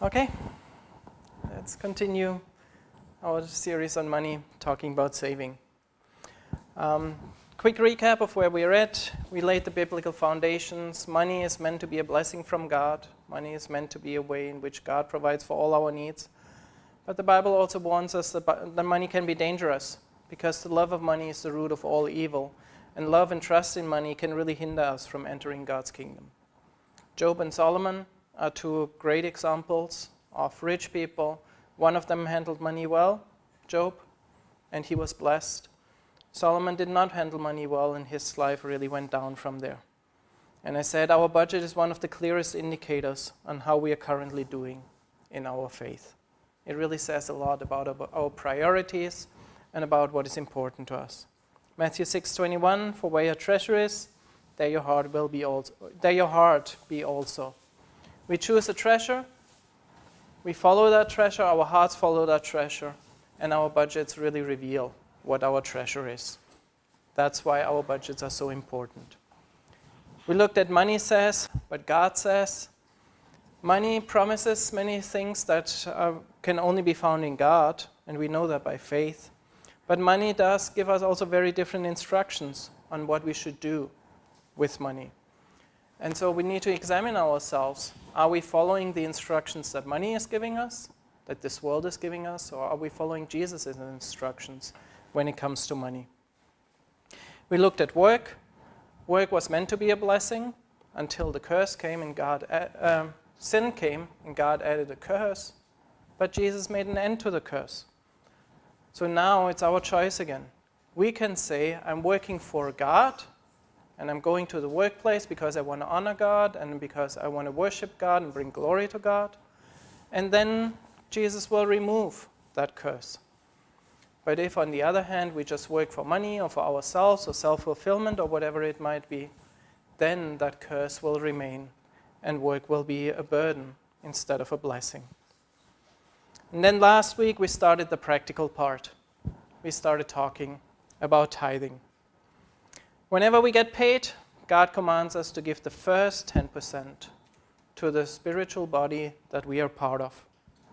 Okay, let's continue our series on money, talking about saving. Quick recap of where we're at. We laid the biblical foundations. Money is meant to be a blessing from God. Money is meant to be a way in which God provides for all our needs. But the Bible also warns us that money can be dangerous because the love of money is the root of all evil. And love and trust in money can really hinder us from entering God's kingdom. Job and Solomon are two great examples of rich people. One of them handled money well, Job, and he was blessed. Solomon did not handle money well, and his life really went down from there. And I said our budget is one of the clearest indicators on how we are currently doing in our faith. It really says a lot about our priorities and about what is important to us. Matthew 6:21, for where your treasure is, there your heart be also. We choose a treasure, we follow that treasure, our hearts follow that treasure, and our budgets really reveal what our treasure is. That's why our budgets are so important. We looked at money says, but God says. Money promises many things that can only be found in God, and we know that by faith. But money does give us also very different instructions on what we should do with money. And so we need to examine ourselves. Are we following the instructions that money is giving us, that this world is giving us, or are we following Jesus' instructions when it comes to money? We looked at work. Work was meant to be a blessing until the curse came and sin came and God added a curse. But Jesus made an end to the curse. So now it's our choice again. We can say, I'm working for God, and I'm going to the workplace because I want to honor God and because I want to worship God and bring glory to God. And then Jesus will remove that curse. But if, on the other hand, we just work for money or for ourselves or self-fulfillment or whatever it might be, then that curse will remain and work will be a burden instead of a blessing. And then last week we started the practical part. We started talking about tithing. Whenever we get paid, God commands us to give the first 10% to the spiritual body that we are part of.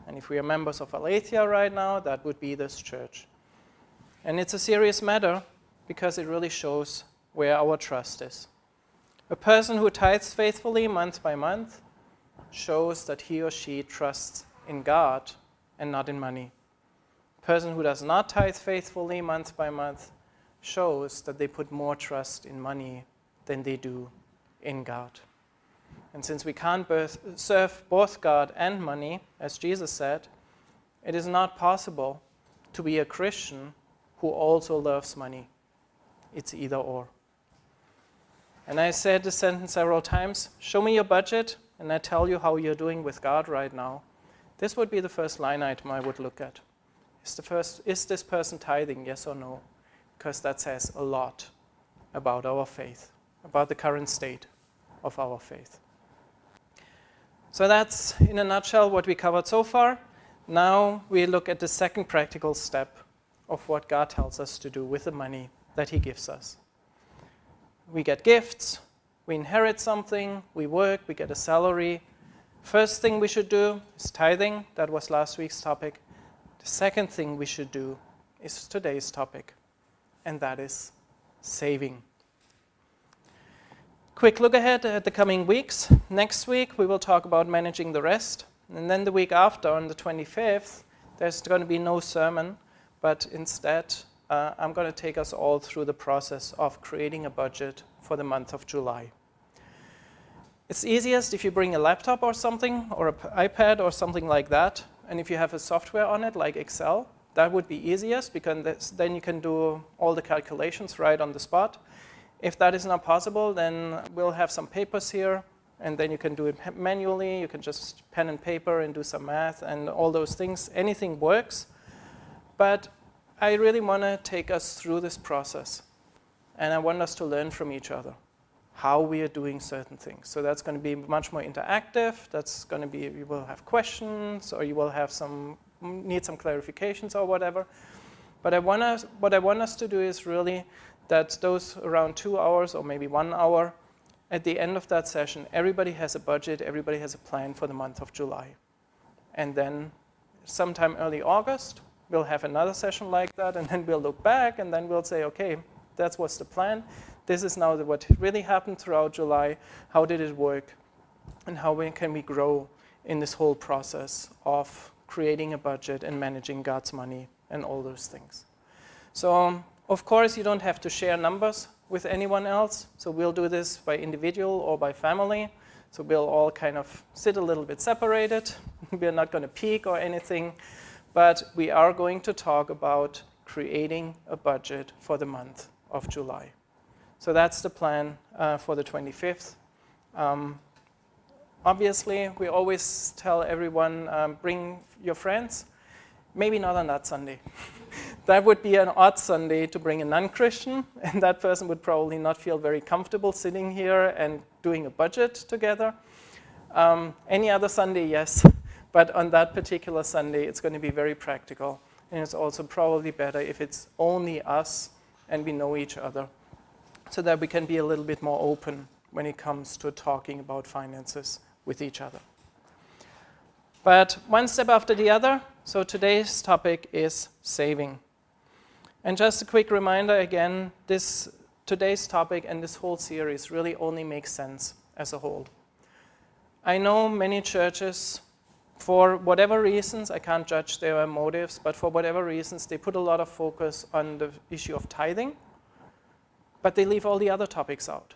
And if we are members of Aletheia right now, that would be this church. And it's a serious matter because it really shows where our trust is. A person who tithes faithfully month by month shows that he or she trusts in God and not in money. A person who does not tithe faithfully month by month shows that they put more trust in money than they do in God. And since we can't serve both God and money, as Jesus said, it is not possible to be a Christian who also loves money. It's either or. And I said this sentence several times, show me your budget and I tell you how you're doing with God right now. This would be the first line item I would look at. Is this person tithing, yes or no? Because that says a lot about our faith, about the current state of our faith. So that's, in a nutshell, what we covered so far. Now we look at the second practical step of what God tells us to do with the money that He gives us. We get gifts, we inherit something, we work, we get a salary. First thing we should do is tithing. That was last week's topic. The second thing we should do is today's topic, and that is saving. Quick look ahead at the coming weeks. Next week we will talk about managing the rest. And then the week after, on the 25th, there's going to be no sermon, but instead I'm going to take us all through the process of creating a budget for the month of July. It's easiest if you bring a laptop or something, or an iPad or something like that, and if you have a software on it, like Excel, that would be easiest, because then you can do all the calculations right on the spot. If that is not possible, then we'll have some papers here, and then you can do it manually. You can just pen and paper and do some math and all those things. Anything works. But I really want to take us through this process, and I want us to learn from each other how we are doing certain things. So that's going to be much more interactive. That's going to be, you will have questions, or you will have need some clarifications or whatever. But what I want us to do is really that those around 2 hours or maybe 1 hour, at the end of that session, everybody has a budget, everybody has a plan for the month of July. And then sometime early August, we'll have another session like that, and then we'll look back, and then we'll say, okay, that was the plan. This is now what really happened throughout July. How did it work? And how can we grow in this whole process of creating a budget and managing God's money and all those things. So, of course, you don't have to share numbers with anyone else. So we'll do this by individual or by family. So we'll all kind of sit a little bit separated. We're not going to peek or anything. But we are going to talk about creating a budget for the month of July. So that's the plan for the 25th. Obviously, we always tell everyone, bring your friends. Maybe not on that Sunday. That would be an odd Sunday to bring a non-Christian, and that person would probably not feel very comfortable sitting here and doing a budget together. Any other Sunday, yes. But on that particular Sunday, it's going to be very practical. And it's also probably better if it's only us and we know each other, so that we can be a little bit more open when it comes to talking about finances with each other. But one step after the other, so today's topic is saving. And just a quick reminder again, today's topic and this whole series really only makes sense as a whole. I know many churches, for whatever reasons, I can't judge their motives, but for whatever reasons, they put a lot of focus on the issue of tithing, but they leave all the other topics out.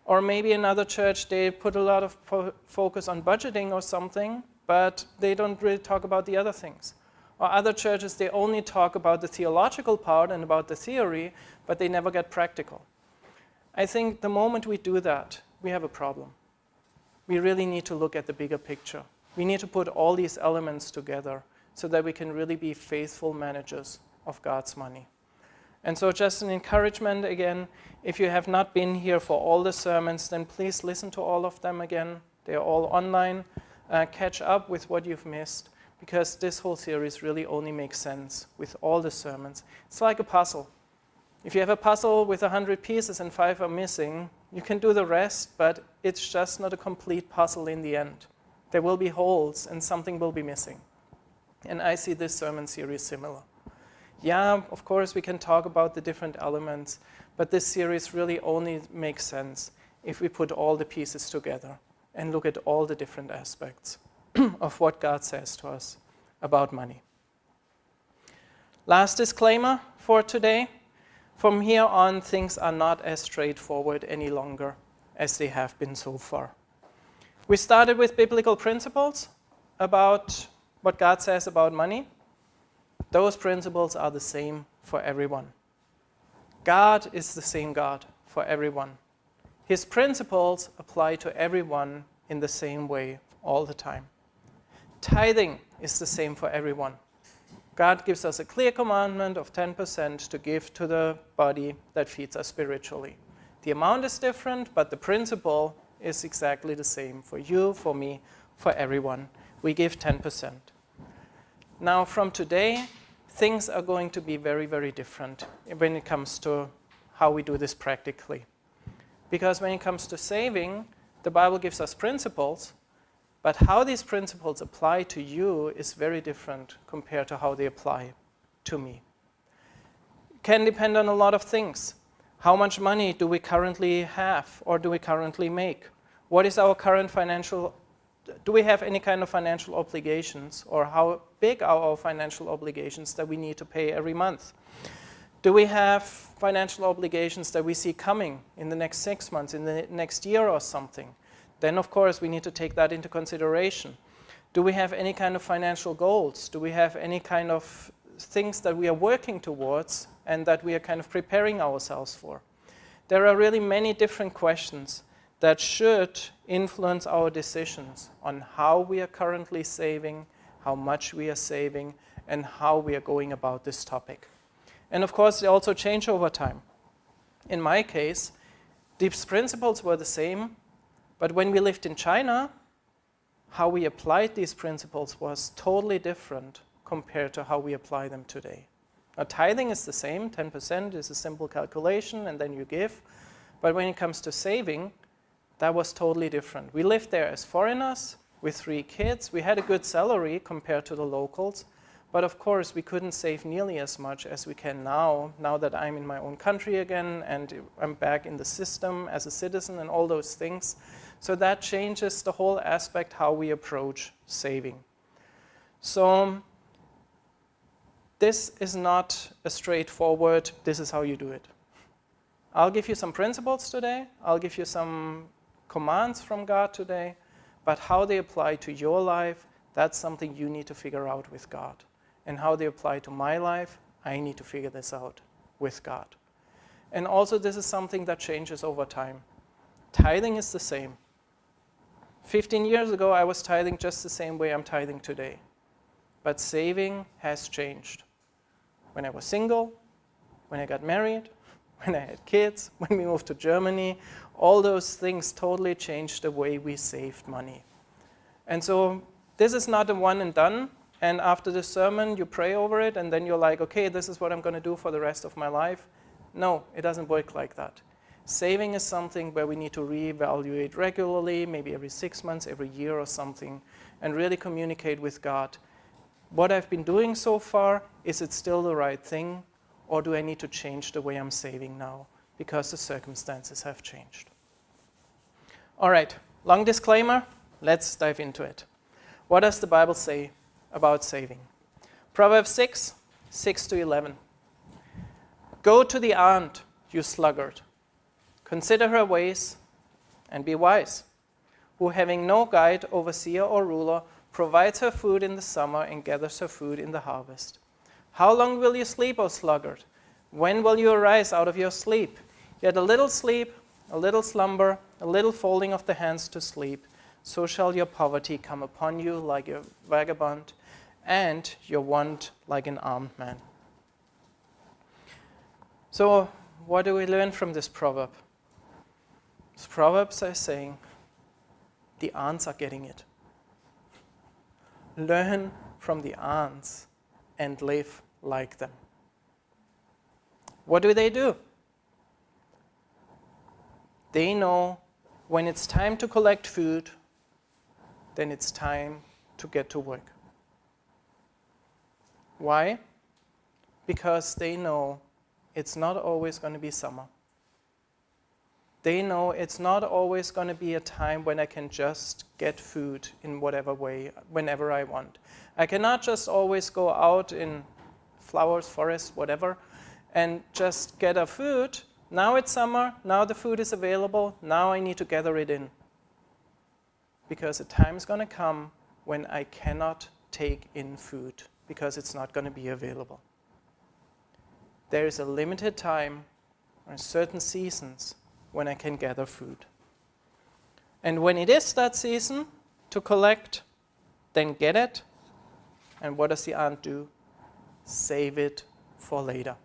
Or maybe another church, they put a lot of focus on budgeting or something, but they don't really talk about the other things. Or other churches, they only talk about the theological part and about the theory, but they never get practical. I think the moment we do that, we have a problem. We really need to look at the bigger picture. We need to put all these elements together so that we can really be faithful managers of God's money. And so just an encouragement again, if you have not been here for all the sermons, then please listen to all of them again. They're all online. Catch up with what you've missed, because this whole series really only makes sense with all the sermons. It's like a puzzle. If you have a puzzle with 100 pieces and 5 are missing, you can do the rest, but it's just not a complete puzzle in the end. There will be holes and something will be missing. And I see this sermon series similar. Yeah, of course, we can talk about the different elements, but this series really only makes sense if we put all the pieces together and look at all the different aspects of what God says to us about money. Last disclaimer for today. From here on, things are not as straightforward any longer as they have been so far. We started with biblical principles about what God says about money. Those principles are the same for everyone. God is the same God for everyone. His principles apply to everyone in the same way all the time. Tithing is the same for everyone. God gives us a clear commandment of 10% to give to the body that feeds us spiritually. The amount is different, but the principle is exactly the same for you, for me, for everyone. We give 10%. Now, from today, things are going to be very, very different when it comes to how we do this practically. Because when it comes to saving, the Bible gives us principles, but how these principles apply to you is very different compared to how they apply to me. It can depend on a lot of things. How much money do we currently have or do we currently make? What is our current financial, do we have any kind of financial obligations, or how big are our financial obligations that we need to pay every month? Do we have financial obligations that we see coming in the next 6 months, in the next year or something? Then, of course, we need to take that into consideration. Do we have any kind of financial goals? Do we have any kind of things that we are working towards and that we are kind of preparing ourselves for? There are really many different questions that should influence our decisions on how we are currently saving, how much we are saving, and how we are going about this topic. And of course, they also change over time. In my case, these principles were the same, but when we lived in China, how we applied these principles was totally different compared to how we apply them today. Now, tithing is the same, 10% is a simple calculation, and then you give. But when it comes to saving, that was totally different. We lived there as foreigners. with 3 kids. We had a good salary compared to the locals, but of course we couldn't save nearly as much as we can now that I'm in my own country again and I'm back in the system as a citizen and all those things. So that changes the whole aspect how we approach saving. So this is not a straightforward, this is how you do it. I'll give you some principles today. I'll give you some commands from God today. But how they apply to your life, that's something you need to figure out with God. And how they apply to my life, I need to figure this out with God. And also this is something that changes over time. Tithing is the same. 15 years ago, I was tithing just the same way I'm tithing today. But saving has changed. When I was single, when I got married, when I had kids, when we moved to Germany, all those things totally changed the way we saved money. And so this is not a one and done, and after the sermon you pray over it and then you're like, okay, this is what I'm going to do for the rest of my life. No, it doesn't work like that. Saving is something where we need to reevaluate regularly, maybe every 6 months, every year or something, and really communicate with God. What I've been doing so far, is it still the right thing? Or do I need to change the way I'm saving now because the circumstances have changed? All right, long disclaimer, let's dive into it. What does the Bible say about saving? Proverbs 6, 6-11. Go to the ant, you sluggard. Consider her ways and be wise, who having no guide, overseer, or ruler, provides her food in the summer and gathers her food in the harvest. How long will you sleep, O sluggard? When will you arise out of your sleep? Yet a little sleep, a little slumber, a little folding of the hands to sleep, so shall your poverty come upon you like a vagabond, and your want like an armed man. So, what do we learn from this proverb? This proverb is saying, the ants are getting it. Learn from the ants and live like them. What do? They know when it's time to collect food, then it's time to get to work. Why? Because they know it's not always going to be summer. They know it's not always going to be a time when I can just get food in whatever way, whenever I want. I cannot just always go out in flowers, forests, whatever, and just get a food. Now it's summer, now the food is available, now I need to gather it in. Because a time is going to come when I cannot take in food because it's not going to be available. There is a limited time or certain seasons when I can gather food. And when it is that season to collect, then get it. And what does the ant do? Save it for later.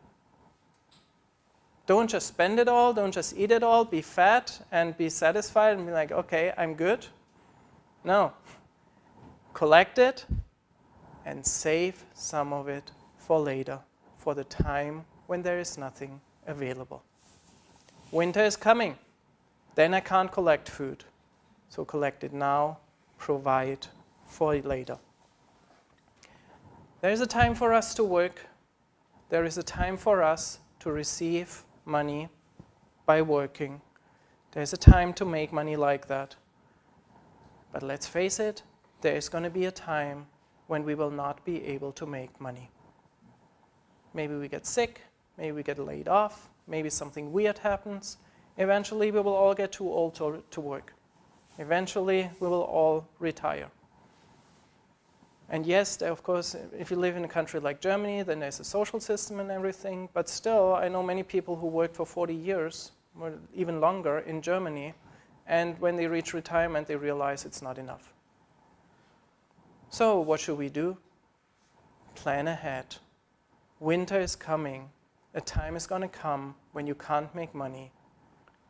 Don't just spend it all, don't just eat it all, be fat and be satisfied and be like, okay, I'm good. No. Collect it and save some of it for later, for the time when there is nothing available. Winter is coming. Then I can't collect food. So collect it now, provide for it later. There is a time for us to work. There is a time for us to receive money by working. There's a time to make money like that. But let's face it, there is going to be a time when we will not be able to make money. Maybe we get sick, maybe we get laid off, maybe something weird happens. Eventually we will all get too old to work. Eventually we will all retire. And yes, of course, if you live in a country like Germany, then there's a social system and everything, but still I know many people who worked for 40 years, or even longer, in Germany, and when they reach retirement they realize it's not enough. So what should we do? Plan ahead. Winter is coming. A time is going to come when you can't make money,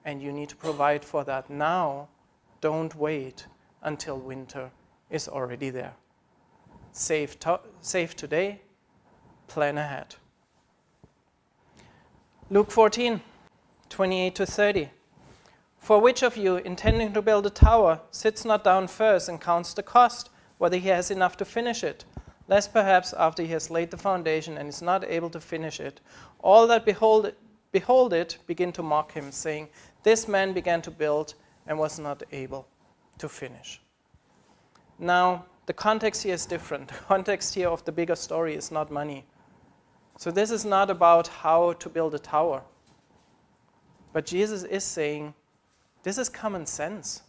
and you need to provide for that now. Don't wait until winter is already there. Save today, plan ahead. Luke 14, 28-30. For which of you, intending to build a tower, sits not down first and counts the cost, whether he has enough to finish it, lest perhaps after he has laid the foundation and is not able to finish it, all that behold it begin to mock him, saying, this man began to build and was not able to finish. Now, the context here is different. The context here of the bigger story is not money. So this is not about how to build a tower. But Jesus is saying, this is common sense.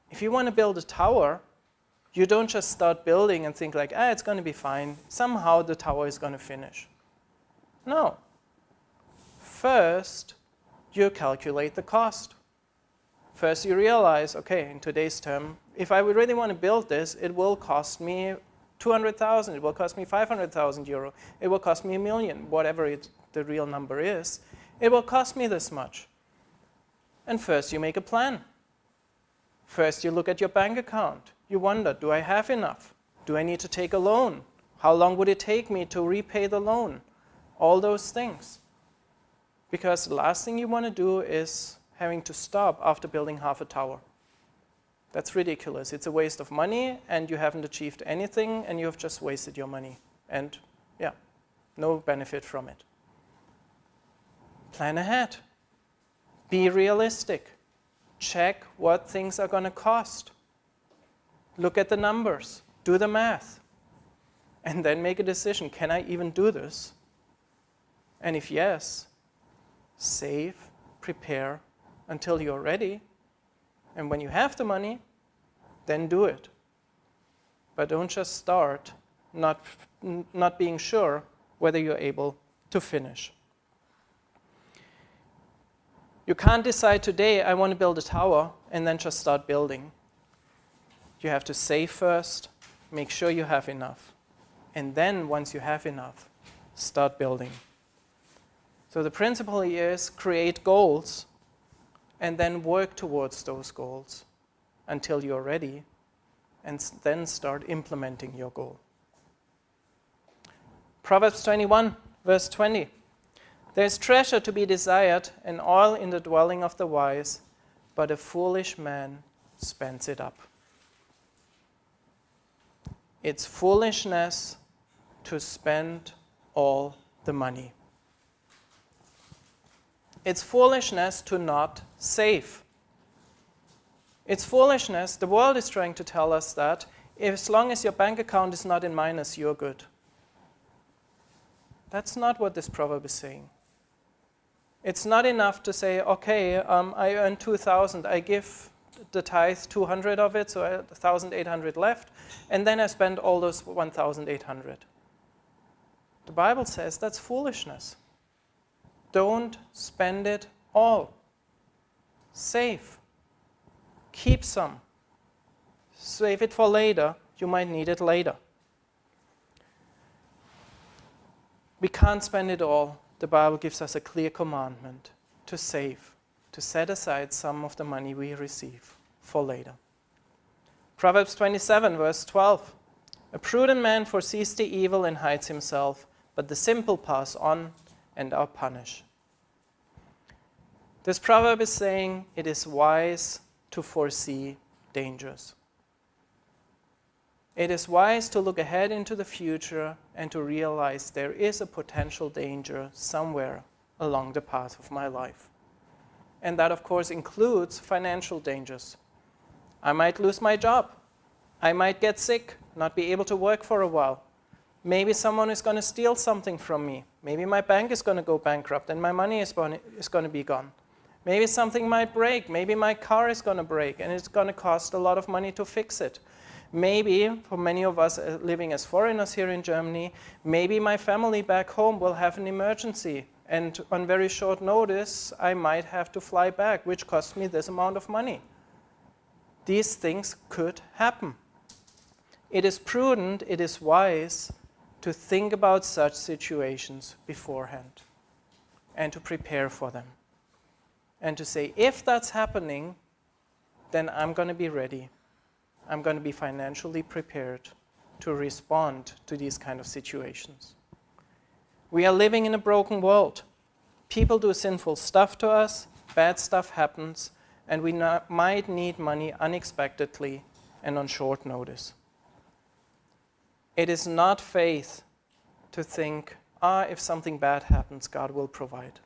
If you want to build a tower, you don't just start building and think like, it's going to be fine. Somehow the tower is going to finish. No. First, you calculate the cost. First, you realize, okay, in today's term, if I really want to build this, it will cost me 200,000, it will cost me 500,000 euro, it will cost me $1 million, whatever the real number is. It will cost me this much. And first, you make a plan. First, you look at your bank account. You wonder, do I have enough? Do I need to take a loan? How long would it take me to repay the loan? All those things. Because the last thing you want to do is having to stop after building half a tower. That's ridiculous. It's a waste of money, and you haven't achieved anything, and you have just wasted your money. And no benefit from it. Plan ahead. Be realistic. Check what things are going to cost. Look at the numbers. Do the math. And then make a decision. Can I even do this? And if yes, save, prepare until you're ready. And when you have the money, then do it. But don't just start not being sure whether you're able to finish. You can't decide today, I want to build a tower, and then just start building. You have to save first, make sure you have enough. And then, once you have enough, start building. So the principle here is create goals, and then work towards those goals until you're ready, and then start implementing your goal. Proverbs 21, verse 20. There is treasure to be desired and oil in the dwelling of the wise, but a foolish man spends it up. It's foolishness to spend all the money. It's foolishness to not save. It's foolishness. The world is trying to tell us that as long as your bank account is not in minus, you're good. That's not what this proverb is saying. It's not enough to say, okay, I earn 2,000, I give the tithe 200 of it, so I have 1,800 left, and then I spend all those 1,800. The Bible says that's foolishness. Don't spend it all. Save. Keep some. Save it for later. You might need it later. We can't spend it all. The Bible gives us a clear commandment to save, to set aside some of the money we receive for later. Proverbs 27, verse 12. A prudent man foresees the evil and hides himself, but the simple pass on and are punished. This proverb is saying it is wise to foresee dangers. It is wise to look ahead into the future and to realize there is a potential danger somewhere along the path of my life. And that, of course, includes financial dangers. I might lose my job. I might get sick, not be able to work for a while. Maybe someone is going to steal something from me. Maybe my bank is going to go bankrupt and my money is going to be gone. Maybe something might break. Maybe my car is going to break and it's going to cost a lot of money to fix it. Maybe, for many of us living as foreigners here in Germany, maybe my family back home will have an emergency. And on very short notice, I might have to fly back, which costs me this amount of money. These things could happen. It is prudent, it is wise to think about such situations beforehand and to prepare for them. And to say, if that's happening, then I'm going to be ready. I'm going to be financially prepared to respond to these kind of situations. We are living in a broken world. People do sinful stuff to us. bad stuff happens, and we might need money unexpectedly and on short notice. It is not faith to think, if something bad happens, God will provide.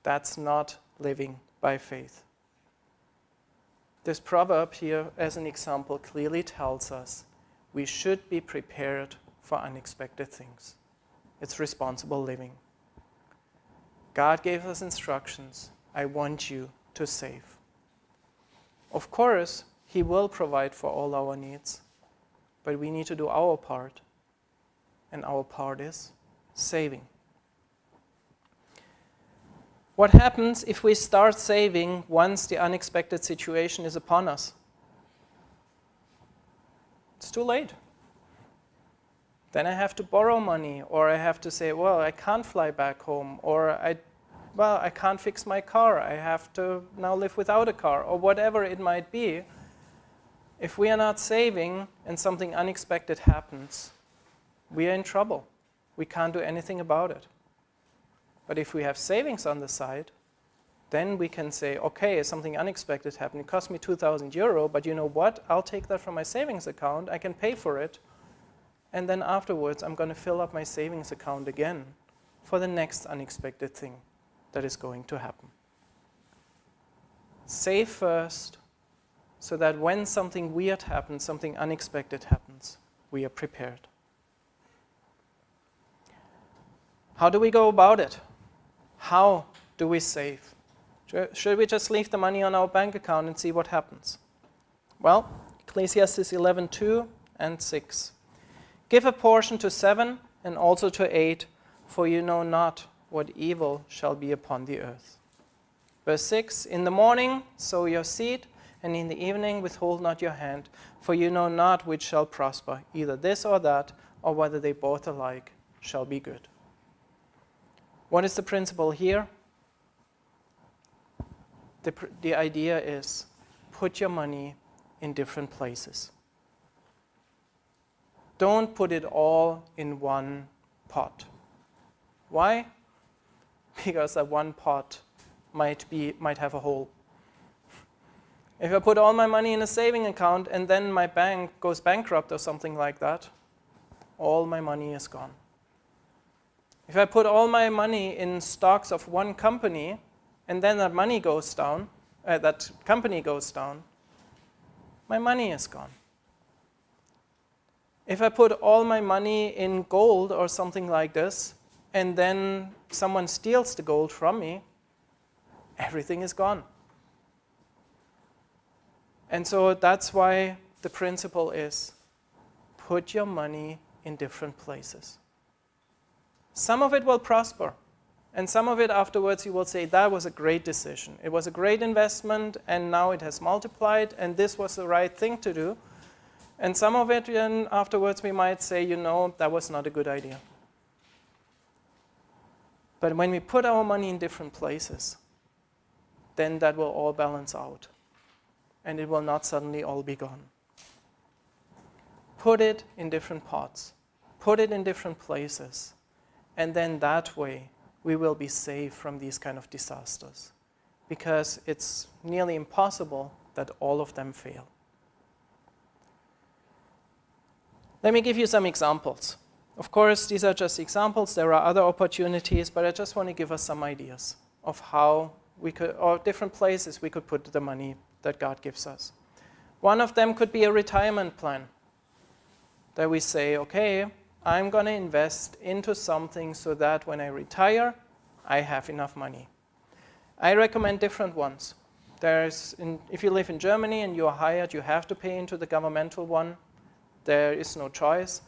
That's not living by faith. This proverb here, as an example, clearly tells us we should be prepared for unexpected things. It's responsible living. God gave us instructions. I want you to save. Of course, He will provide for all our needs, but we need to do our part, and our part is saving. What happens if we start saving once the unexpected situation is upon us? It's too late. Then I have to borrow money, or I have to say, well, I can't fly back home, or I can't fix my car. I have to now live without a car, or whatever it might be. If we are not saving and something unexpected happens, we are in trouble. We can't do anything about it. But if we have savings on the side, then we can say, okay, something unexpected happened. It cost me 2,000 euro, but you know what? I'll take that from my savings account. I can pay for it. And then afterwards, I'm going to fill up my savings account again for the next unexpected thing that is going to happen. Save first, so that when something weird happens, something unexpected happens, we are prepared. How do we go about it? How do we save? Should we just leave the money on our bank account and see what happens? Well, Ecclesiastes 11:2 and 6. Give a portion to 7 and also to 8, for you know not what evil shall be upon the earth. Verse 6, in the morning sow your seed, and in the evening withhold not your hand, for you know not which shall prosper, either this or that, or whether they both alike shall be good. What is the principle here? The idea is put your money in different places. Don't put it all in one pot. Why? Because that one pot might have a hole. If I put all my money in a saving account and then my bank goes bankrupt or something like that, all my money is gone. If I put all my money in stocks of one company and then that money goes down, that company goes down, my money is gone. If I put all my money in gold or something like this, and then someone steals the gold from me, everything is gone. And so that's why the principle is put your money in different places. Some of it will prosper, and some of it afterwards you will say, that was a great decision. It was a great investment, and now it has multiplied, and this was the right thing to do. And some of it, then afterwards we might say, that was not a good idea. But when we put our money in different places, then that will all balance out. And it will not suddenly all be gone. Put it in different pots. Put it in different places. And then that way, we will be safe from these kind of disasters. Because it's nearly impossible that all of them fail. Let me give you some examples. Of course, these are just examples. There are other opportunities, but I just want to give us some ideas of how we could, or different places we could put the money that God gives us. One of them could be a retirement plan. That we say, okay, I'm going to invest into something so that when I retire, I have enough money. I recommend different ones. If you live in Germany and you are hired, you have to pay into the governmental one. There is no choice.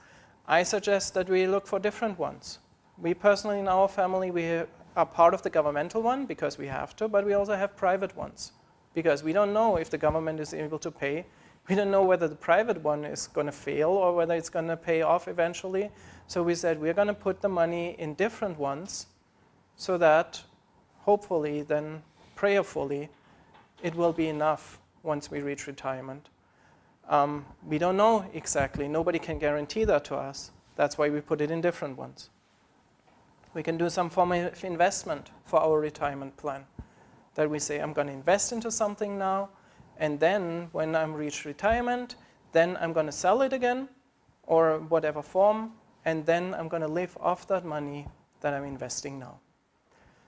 I suggest that we look for different ones. We personally, in our family, we are part of the governmental one because we have to, but we also have private ones because we don't know if the government is able to pay. We don't know whether the private one is going to fail or whether it's going to pay off eventually. So we said we're going to put the money in different ones so that hopefully, then prayerfully, it will be enough once we reach retirement. We don't know exactly. Nobody can guarantee that to us. That's why we put it in different ones. We can do some form of investment for our retirement plan. That we say, I'm going to invest into something now, and then when I'm reached retirement, then I'm going to sell it again, or whatever form, and then I'm going to live off that money that I'm investing now.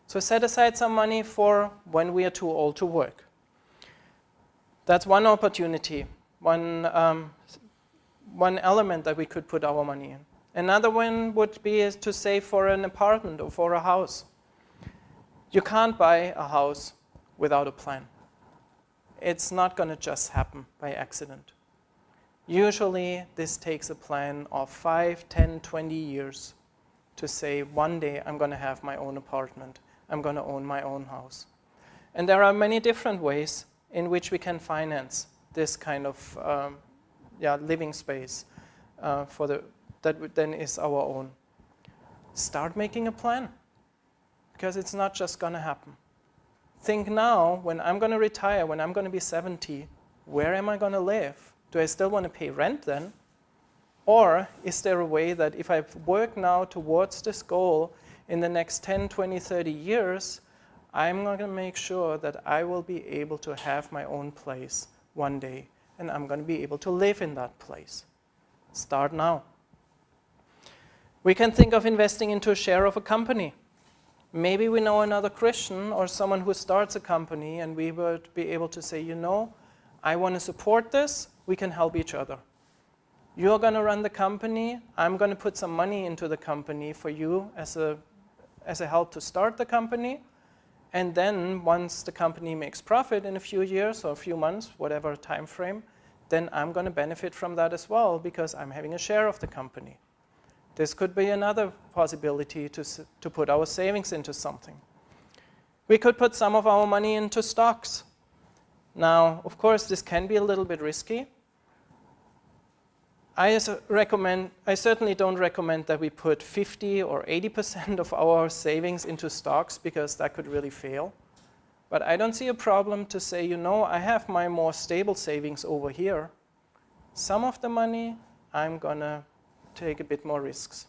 So set aside some money for when we are too old to work. That's one opportunity, one element that we could put our money in. Another one would be to save for an apartment or for a house. You can't buy a house without a plan. It's not going to just happen by accident. Usually, this takes a plan of 5, 10, 20 years to say, one day I'm going to have my own apartment. I'm going to own my own house. And there are many different ways in which we can finance this kind of living space that then is our own. Start making a plan, because it's not just going to happen. Think now, when I'm going to retire, when I'm going to be 70, where am I going to live? Do I still want to pay rent then? Or is there a way that if I work now towards this goal in the next 10, 20, 30 years, I'm going to make sure that I will be able to have my own place one day, and I'm going to be able to live in that place. Start now. We can think of investing into a share of a company. Maybe we know another Christian or someone who starts a company, and we would be able to say, I want to support this, we can help each other. You're going to run the company, I'm going to put some money into the company for you as a help to start the company. And then once the company makes profit in a few years or a few months, whatever time frame, then I'm going to benefit from that as well, because I'm having a share of the company. This could be another possibility to put our savings into something. We could put some of our money into stocks. Now, of course, this can be a little bit risky. I certainly don't recommend that we put 50 or 80% of our savings into stocks, because that could really fail. But I don't see a problem to say, I have my more stable savings over here. Some of the money, I'm going to take a bit more risks.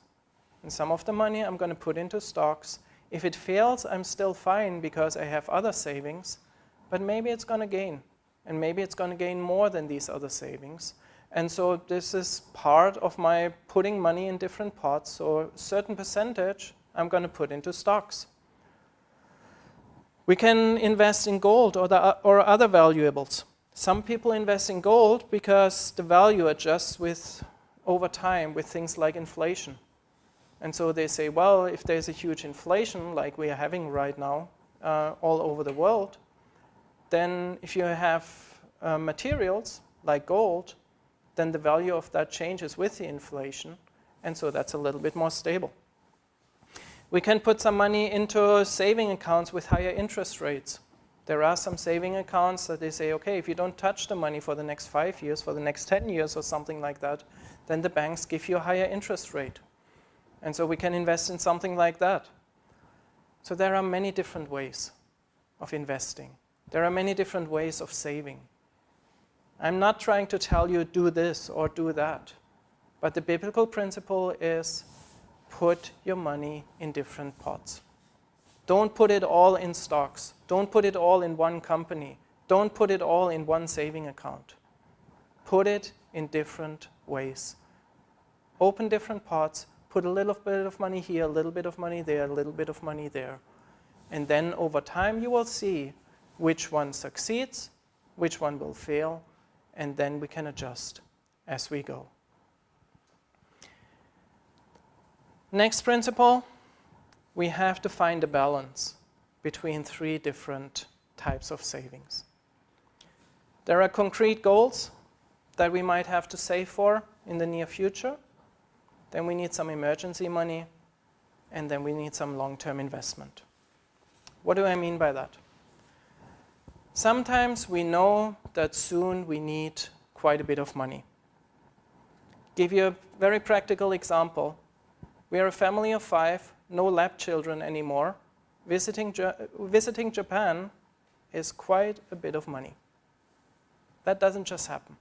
And some of the money I'm going to put into stocks. If it fails, I'm still fine because I have other savings, but maybe it's going to gain. And maybe it's going to gain more than these other savings. And so this is part of my putting money in different pots. So a certain percentage I'm going to put into stocks. We can invest in gold or other valuables. Some people invest in gold because the value adjusts over time with things like inflation. And so they say, well, if there's a huge inflation like we are having right now all over the world, then if you have materials like gold, then the value of that changes with the inflation, and so that's a little bit more stable. We can put some money into saving accounts with higher interest rates. There are some saving accounts that they say, okay, if you don't touch the money for the next 5 years, for the next 10 years or something like that, then the banks give you a higher interest rate. And so we can invest in something like that. So there are many different ways of investing. There are many different ways of saving. I'm not trying to tell you do this or do that, but the biblical principle is put your money in different pots. Don't put it all in stocks. Don't put it all in one company. Don't put it all in one saving account. Put it in different ways. Open different pots, put a little bit of money here, a little bit of money there, a little bit of money there. And then over time you will see which one succeeds, which one will fail, and then we can adjust as we go. Next principle, we have to find a balance between 3 different types of savings. There are concrete goals that we might have to save for in the near future. Then we need some emergency money, and then we need some long-term investment. What do I mean by that? Sometimes we know that soon we need quite a bit of money. Give you a very practical example. We are a family of 5, no lab children anymore. Visiting Japan is quite a bit of money. That doesn't just happen.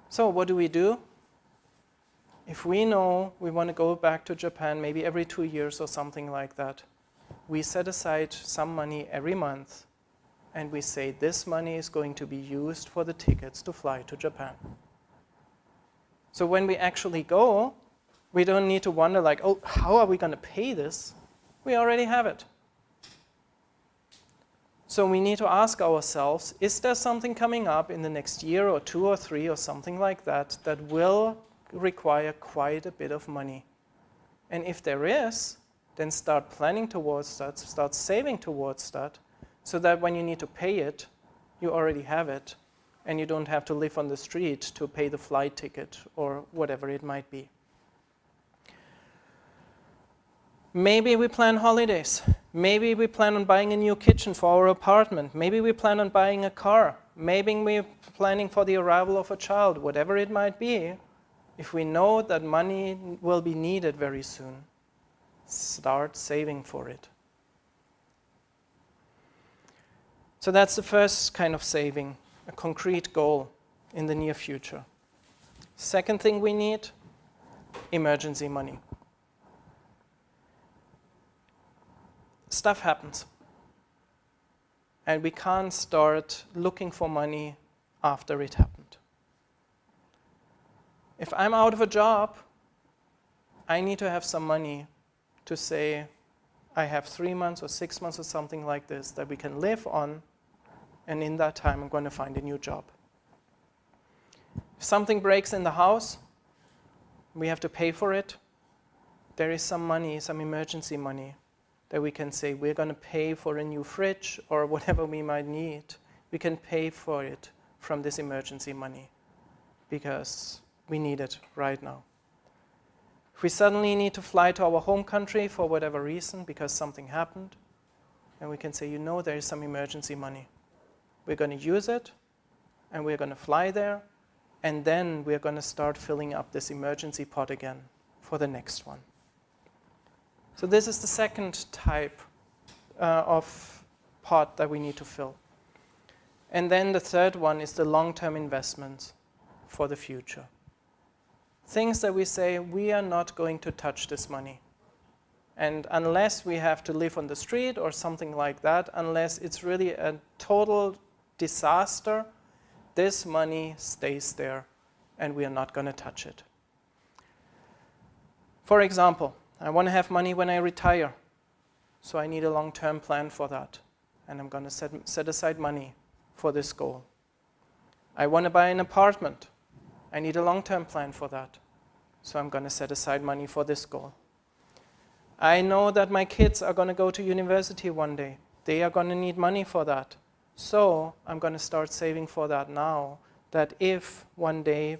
So what do? If we know we want to go back to Japan maybe every 2 years or something like that, we set aside some money every month and we say this money is going to be used for the tickets to fly to Japan. So when we actually go, we don't need to wonder like, oh, how are we going to pay this? We already have it. So we need to ask ourselves, is there something coming up in the next year or 2 or 3 or something like that that will require quite a bit of money? And if there is, then start planning towards that, start saving towards that, so that when you need to pay it, you already have it, and you don't have to live on the street to pay the flight ticket or whatever it might be. Maybe we plan holidays. Maybe we plan on buying a new kitchen for our apartment. Maybe we plan on buying a car. Maybe we're planning for the arrival of a child, whatever it might be. If we know that money will be needed very soon, start saving for it. So that's the first kind of saving, a concrete goal in the near future. Second thing we need, emergency money. Stuff happens. And we can't start looking for money after it happened. If I'm out of a job, I need to have some money to say, I have 3 months or 6 months or something like this that we can live on, and in that time I'm going to find a new job. If something breaks in the house, we have to pay for it. There is some money, some emergency money, that we can say we're going to pay for a new fridge or whatever we might need. We can pay for it from this emergency money because we need it right now. If we suddenly need to fly to our home country for whatever reason because something happened, then we can say, you know, there is some emergency money. We're going to use it, and we're going to fly there, and then we're going to start filling up this emergency pot again for the next one. So this is the second type of pot that we need to fill. And then the third one is the long-term investments for the future. Things that we say, we are not going to touch this money. And unless we have to live on the street or something like that, unless it's really a total disaster, this money stays there and we are not going to touch it. For example, I want to have money when I retire, so I need a long-term plan for that, and I'm going to set aside money for this goal. I want to buy an apartment. I need a long-term plan for that, so I'm going to set aside money for this goal. I know that my kids are going to go to university one day. They are going to need money for that, so I'm going to start saving for that now, that if one day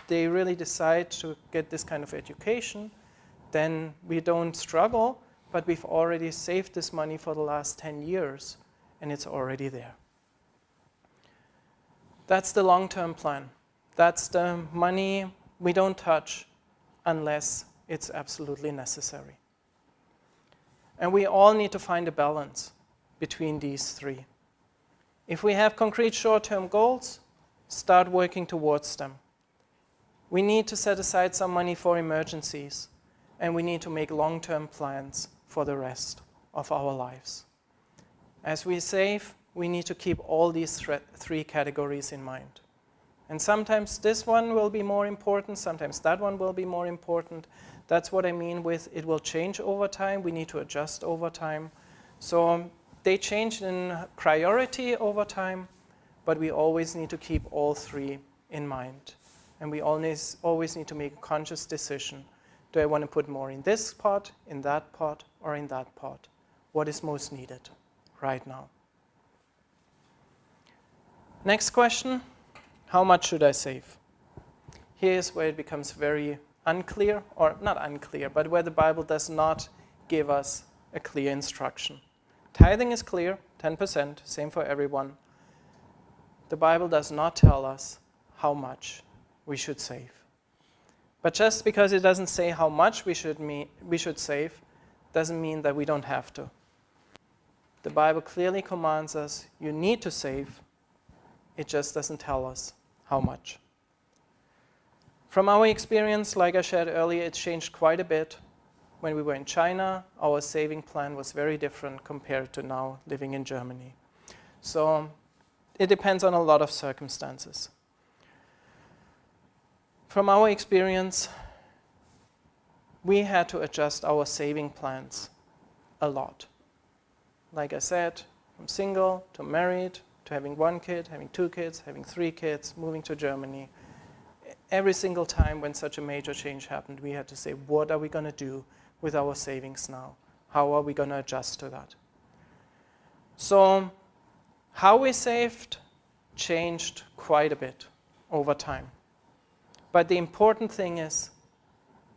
they really decide to get this kind of education, then we don't struggle, but we've already saved this money for the last 10 years, and it's already there. That's the long-term plan. That's the money we don't touch unless it's absolutely necessary. And we all need to find a balance between these three. If we have concrete short-term goals, start working towards them. We need to set aside some money for emergencies, and we need to make long-term plans for the rest of our lives. As we save, we need to keep all these three categories in mind. And sometimes this one will be more important, sometimes that one will be more important. That's what I mean with it will change over time. We need to adjust over time. So they change in priority over time, but we always need to keep all three in mind. And we always need to make a conscious decision. Do I want to put more in this pot, in that pot, or in that pot? What is most needed right now? Next question, how much should I save? Here's where it becomes very unclear, or not unclear, but where the Bible does not give us a clear instruction. Tithing is clear, 10%, same for everyone. The Bible does not tell us how much we should save. But just because it doesn't say how much we should save, doesn't mean that we don't have to. The Bible clearly commands us, you need to save. It just doesn't tell us how much. From our experience, like I shared earlier, it changed quite a bit. When we were in China, our saving plan was very different compared to now living in Germany. So it depends on a lot of circumstances. From our experience, we had to adjust our saving plans a lot. Like I said, from single to married, to having 1 kid, having 2 kids, having 3 kids, moving to Germany. Every single time when such a major change happened, we had to say, what are we going to do with our savings now? How are we going to adjust to that? So how we saved changed quite a bit over time. But the important thing is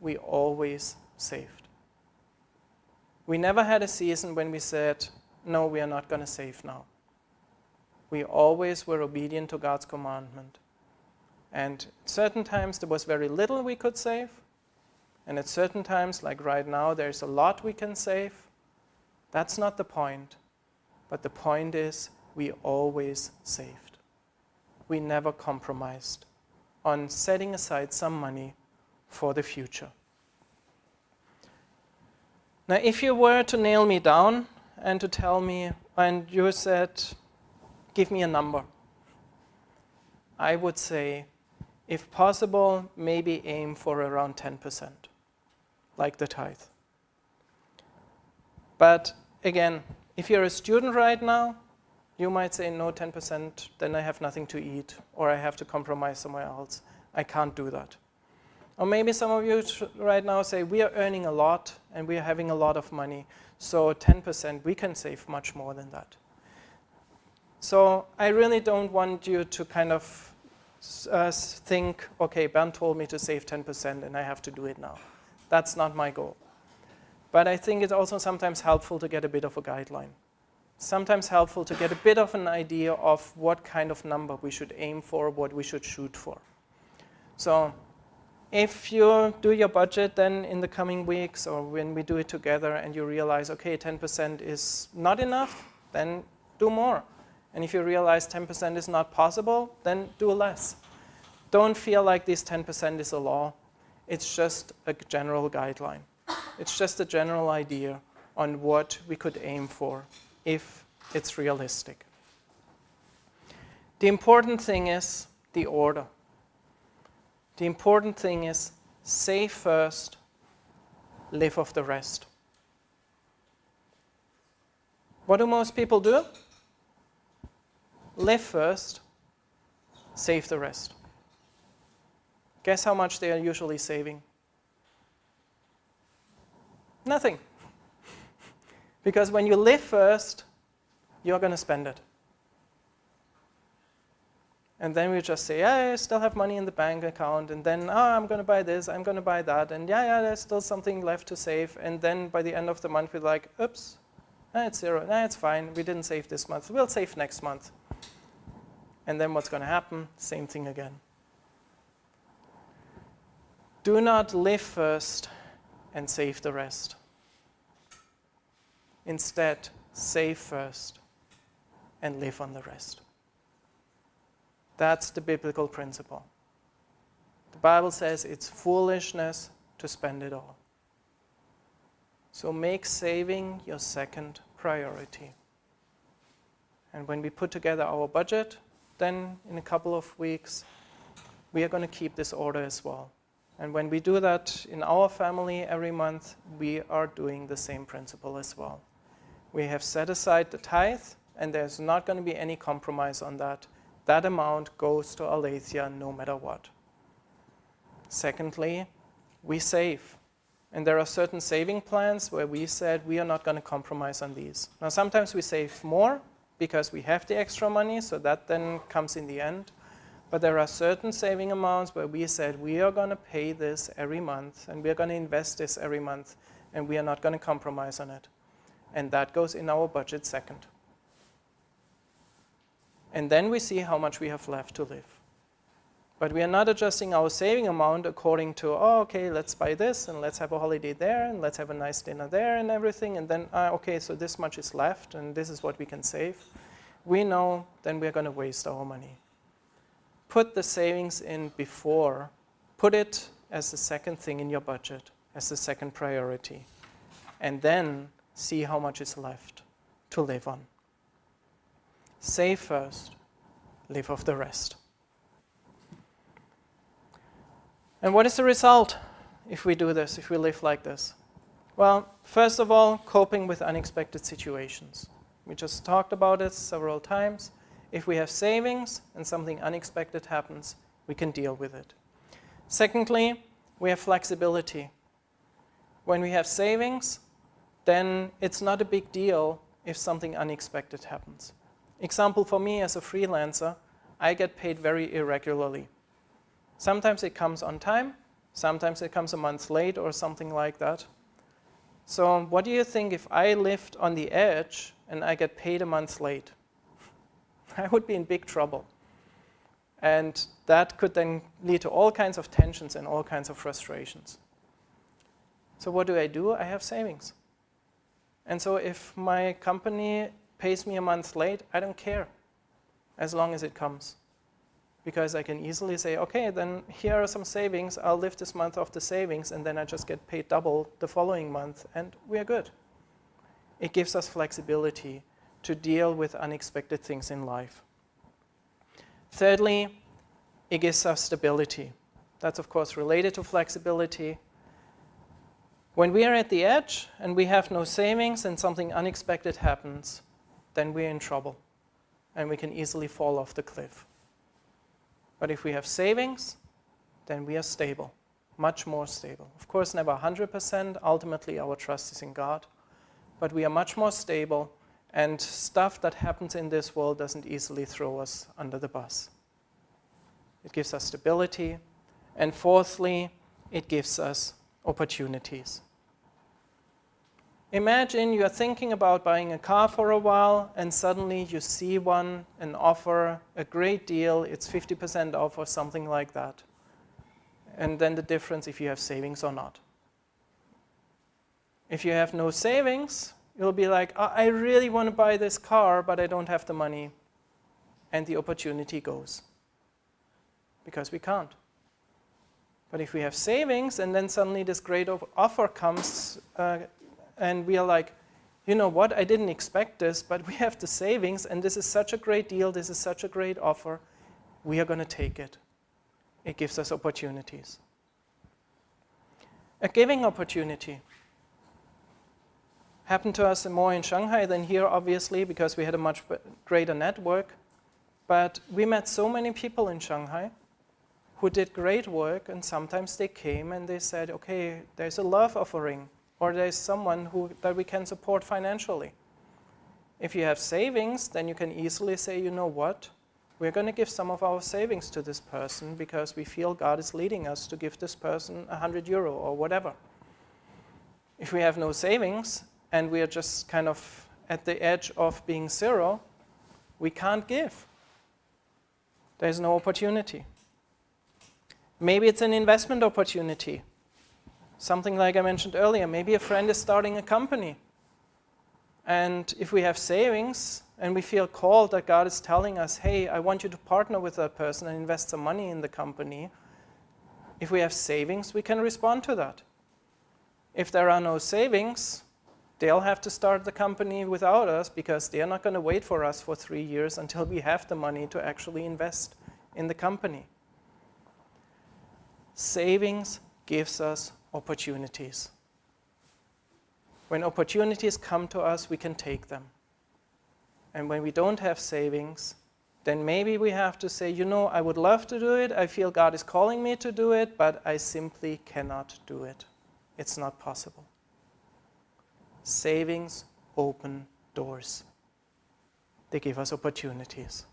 we always saved. We never had a season when we said, no, we are not going to save now. We always were obedient to God's commandment. And at certain times there was very little we could save. And at certain times, like right now, there's a lot we can save. That's not the point. But the point is we always saved. We never compromised on setting aside some money for the future. Now, if you were to nail me down and to tell me, and you said, give me a number, I would say, if possible, maybe aim for around 10%, like the tithe. But again, if you're a student right now, you might say, no, 10%, then I have nothing to eat, or I have to compromise somewhere else. I can't do that. Or maybe some of you right now say, we are earning a lot, and we are having a lot of money, so 10%, we can save much more than that. So I really don't want you to kind of think, okay, Bernd told me to save 10%, and I have to do it now. That's not my goal. But I think it's also sometimes helpful to get a bit of a guideline. Sometimes helpful to get a bit of an idea of what kind of number we should aim for, what we should shoot for. So if you do your budget then in the coming weeks, or when we do it together and you realize, okay, 10% is not enough, then do more. And if you realize 10% is not possible, then do less. Don't feel like this 10% is a law. It's just a general guideline. It's just a general idea on what we could aim for if it's realistic. The important thing is the order. The important thing is save first, live off the rest. What do most people do? Live first, save the rest. Guess how much they are usually saving? Nothing. Because when you live first, you're going to spend it. And then we just say, yeah, I still have money in the bank account, and then, I'm going to buy this, I'm going to buy that, and yeah, there's still something left to save. And then by the end of the month, we're like, oops, it's zero. It's fine, we didn't save this month. We'll save next month. And then what's going to happen? Same thing again. Do not live first and save the rest. Instead, save first and live on the rest. That's the biblical principle. The Bible says it's foolishness to spend it all. So make saving your second priority. And when we put together our budget, then in a couple of weeks, we are going to keep this order as well. And when we do that in our family every month, we are doing the same principle as well. We have set aside the tithe, and there's not going to be any compromise on that. That amount goes to Aletheia no matter what. Secondly, we save. And there are certain saving plans where we said we are not going to compromise on these. Now, sometimes we save more because we have the extra money, so that then comes in the end. But there are certain saving amounts where we said we are going to pay this every month, and we are going to invest this every month, and we are not going to compromise on it. And that goes in our budget second. And then we see how much we have left to live. But we are not adjusting our saving amount according to, okay, let's buy this, and let's have a holiday there, and let's have a nice dinner there, and everything, and then, okay, so this much is left, and this is what we can save. We know then we're going to waste our money. Put the savings in before Put it as the second thing in your budget, as the second priority, and then see how much is left to live on. Save first, live off the rest. And what is the result if we do this, if we live like this? Well, first of all, coping with unexpected situations. We just talked about it several times. If we have savings and something unexpected happens, we can deal with it. Secondly, we have flexibility. When we have savings, then it's not a big deal if something unexpected happens. Example for me as a freelancer, I get paid very irregularly. Sometimes it comes on time, sometimes it comes a month late or something like that. So what do you think if I lived on the edge and I get paid a month late? I would be in big trouble. And that could then lead to all kinds of tensions and all kinds of frustrations. So what do? I have savings. And so if my company pays me a month late, I don't care as long as it comes. Because I can easily say, okay, then here are some savings, I'll live this month off the savings, and then I just get paid double the following month, and we are good. It gives us flexibility to deal with unexpected things in life. Thirdly, it gives us stability. That's, of course, related to flexibility. When we are at the edge and we have no savings and something unexpected happens, then we're in trouble, and we can easily fall off the cliff. But if we have savings, then we are stable, much more stable. Of course, never 100%. Ultimately, our trust is in God. But we are much more stable, and stuff that happens in this world doesn't easily throw us under the bus. It gives us stability. And fourthly, it gives us opportunities. Imagine you are thinking about buying a car for a while, and suddenly you see one, an offer, a great deal, it's 50% off or something like that. And then the difference if you have savings or not. If you have no savings, you'll be like, oh, I really want to buy this car, but I don't have the money. And the opportunity goes. Because we can't. But if we have savings, and then suddenly this great offer comes, and we are like, you know what, I didn't expect this, but we have the savings, and this is such a great deal, this is such a great offer, we are going to take it. It gives us opportunities. A giving opportunity happened to us more in Shanghai than here, obviously, because we had a much greater network. But we met so many people in Shanghai who did great work, and sometimes they came and they said, okay, there's a love offering, or there's someone that we can support financially. If you have savings, then you can easily say, you know what, we're going to give some of our savings to this person because we feel God is leading us to give this person €100 or whatever. If we have no savings and we are just kind of at the edge of being zero, we can't give. There's no opportunity. Maybe it's an investment opportunity. Something like I mentioned earlier, maybe a friend is starting a company. And if we have savings and we feel called that God is telling us, hey, I want you to partner with that person and invest some money in the company, if we have savings, we can respond to that. If there are no savings, they'll have to start the company without us because they're not going to wait for us for 3 years until we have the money to actually invest in the company. Savings gives us opportunities. When opportunities come to us, we can take them. And when we don't have savings, then maybe we have to say, you know, I would love to do it, I feel God is calling me to do it, but I simply cannot do it. It's not possible. Savings open doors. They give us opportunities.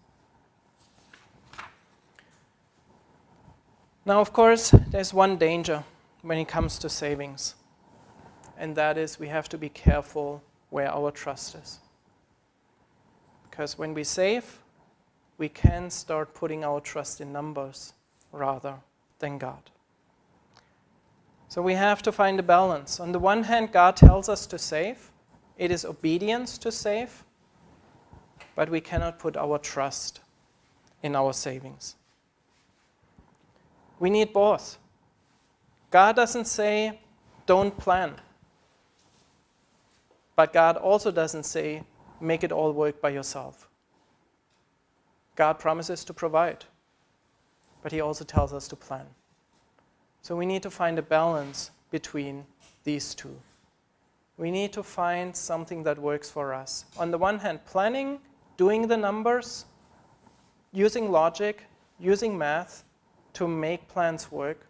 Now, of course, there's one danger when it comes to savings, and that is we have to be careful where our trust is. Because when we save, we can start putting our trust in numbers rather than God. So we have to find a balance. On the one hand, God tells us to save. It is obedience to save, but we cannot put our trust in our savings. We need both. God doesn't say, don't plan. But God also doesn't say, make it all work by yourself. God promises to provide, but he also tells us to plan. So we need to find a balance between these two. We need to find something that works for us. On the one hand, planning, doing the numbers, using logic, using math to make plans work,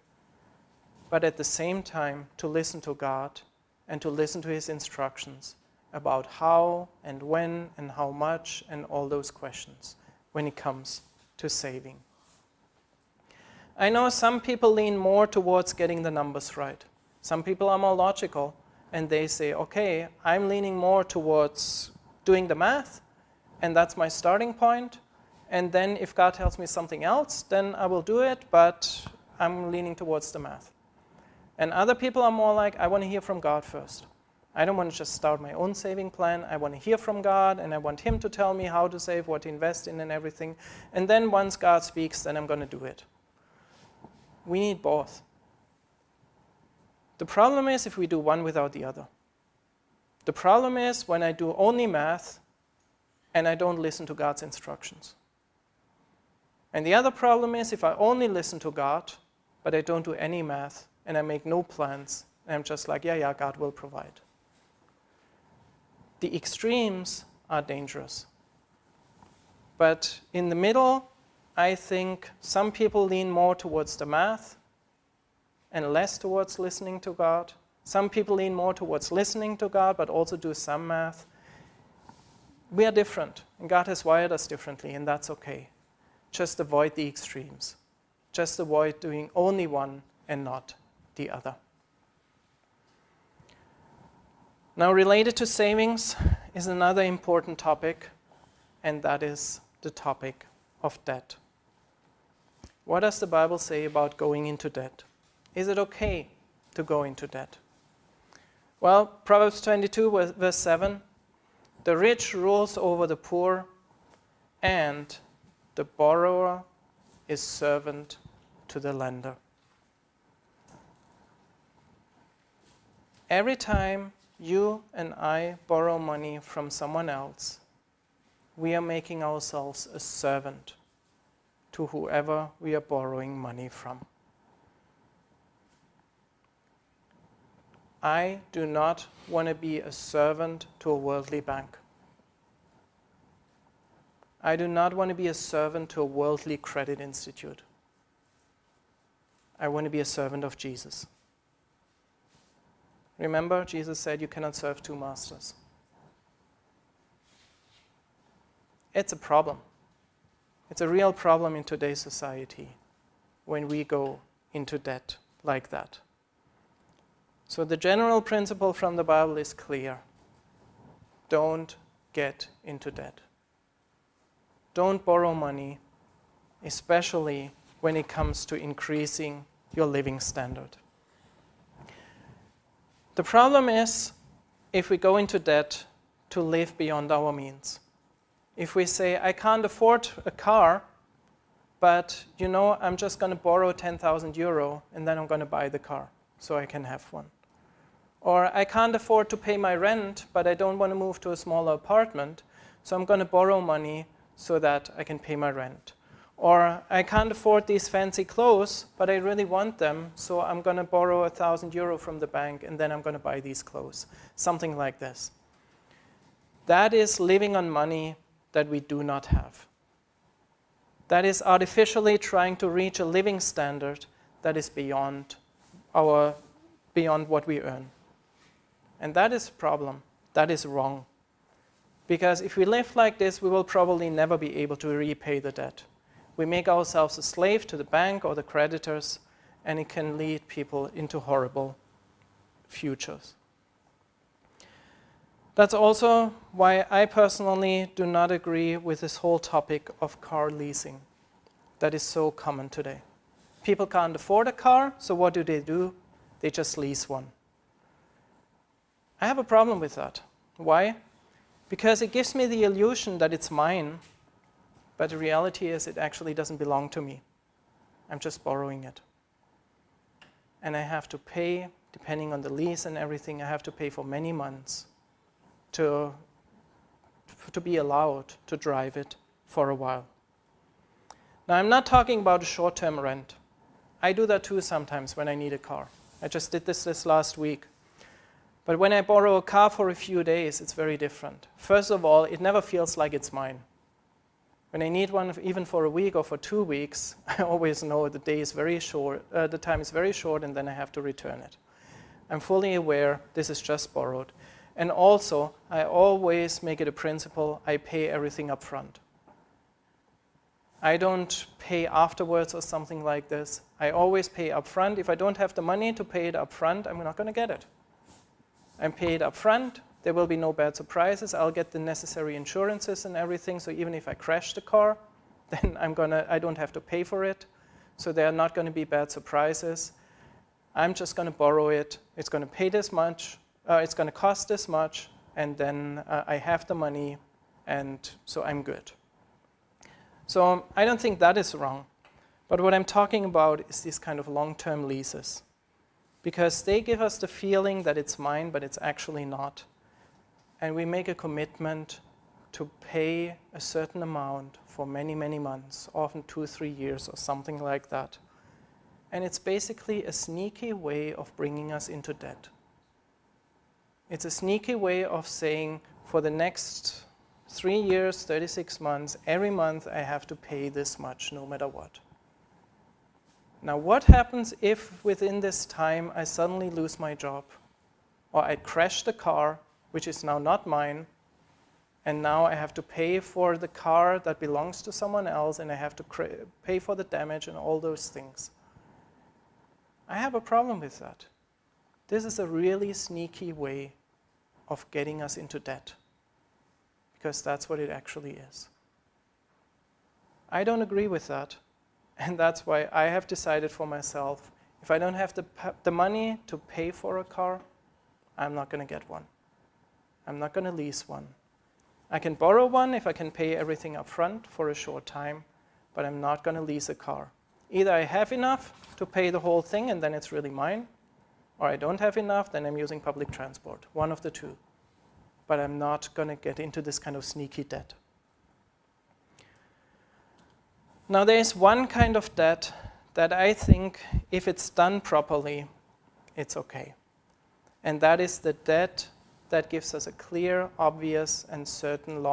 but at the same time to listen to God and to listen to his instructions about how and when and how much and all those questions when it comes to saving. I know some people lean more towards getting the numbers right. Some people are more logical and they say, okay, I'm leaning more towards doing the math and that's my starting point. And then if God tells me something else, then I will do it, but I'm leaning towards the math. And other people are more like, I want to hear from God first. I don't want to just start my own saving plan. I want to hear from God, and I want him to tell me how to save, what to invest in, and everything. And then once God speaks, then I'm going to do it. We need both. The problem is if we do one without the other. The problem is when I do only math and I don't listen to God's instructions. And the other problem is if I only listen to God, but I don't do any math, and I make no plans, and I'm just like, yeah, God will provide. The extremes are dangerous. But in the middle, I think some people lean more towards the math and less towards listening to God. Some people lean more towards listening to God, but also do some math. We are different, and God has wired us differently, and that's okay. Just avoid the extremes. Just avoid doing only one and not the other. Now, related to savings is another important topic, and that is the topic of debt. What does the Bible say about going into debt? Is it okay to go into debt? Well, Proverbs 22, verse 7, the rich rules over the poor, and the borrower is servant to the lender. Every time you and I borrow money from someone else, we are making ourselves a servant to whoever we are borrowing money from. I do not want to be a servant to a worldly bank. I do not want to be a servant to a worldly credit institute. I want to be a servant of Jesus. Remember, Jesus said you cannot serve two masters. It's a problem. It's a real problem in today's society when we go into debt like that. So the general principle from the Bible is clear. Don't get into debt. Don't borrow money, especially when it comes to increasing your living standard. The problem is if we go into debt to live beyond our means. If we say, I can't afford a car, but I'm just going to borrow 10,000 euro and then I'm going to buy the car so I can have one. Or I can't afford to pay my rent, but I don't want to move to a smaller apartment, so I'm going to borrow money so that I can pay my rent. Or I can't afford these fancy clothes, but I really want them, so I'm going to borrow 1,000 euro from the bank and then I'm going to buy these clothes. Something like this. That is living on money that we do not have. That is artificially trying to reach a living standard that is beyond what we earn. And that is a problem. That is wrong. Because if we live like this, we will probably never be able to repay the debt. We make ourselves a slave to the bank or the creditors, and it can lead people into horrible futures. That's also why I personally do not agree with this whole topic of car leasing that is so common today. People can't afford a car, so what do? They just lease one. I have a problem with that. Why? Because it gives me the illusion that it's mine, but the reality is it actually doesn't belong to me. I'm just borrowing it. and I have to pay, depending on the lease and everything, I have to pay for many months to be allowed to drive it for a while. Now, I'm not talking about a short-term rent. I do that too sometimes when I need a car. I just did this last week. But when I borrow a car for a few days, it's very different. First of all, it never feels like it's mine. When I need one, even for a week or for 2 weeks, I always know the day is very short, the time is very short, and then I have to return it. I'm fully aware this is just borrowed. And also, I always make it a principle, I pay everything up front. I don't pay afterwards or something like this. I always pay up front. If I don't have the money to pay it up front, I'm not going to get it. I'm paid up front. There will be no bad surprises. I'll get the necessary insurances and everything. So even if I crash the car, then I don't have to pay for it. So there are not going to be bad surprises. I'm just going to borrow it. It's going to pay this much. It's going to cost this much. And then I have the money. And so I'm good. So I don't think that is wrong. But what I'm talking about is these kind of long-term leases. Because they give us the feeling that it's mine, but it's actually not. And we make a commitment to pay a certain amount for many, many months, often 2-3 years or something like that. And it's basically a sneaky way of bringing us into debt. It's a sneaky way of saying, for the next 3 years, 36 months, every month I have to pay this much, no matter what. Now, what happens if within this time I suddenly lose my job? Or I crash the car, which is now not mine, and now I have to pay for the car that belongs to someone else, and I have to pay for the damage and all those things. I have a problem with that. This is a really sneaky way of getting us into debt, because that's what it actually is. I don't agree with that. And that's why I have decided for myself, if I don't have the money to pay for a car, I'm not going to get one. I'm not going to lease one. I can borrow one if I can pay everything up front for a short time, but I'm not going to lease a car. Either I have enough to pay the whole thing and then it's really mine, or I don't have enough, then I'm using public transport. One of the two. But I'm not going to get into this kind of sneaky debt. Now, there is one kind of debt that I think, if it's done properly, it's okay. And that is the debt that gives us a clear, obvious, and certain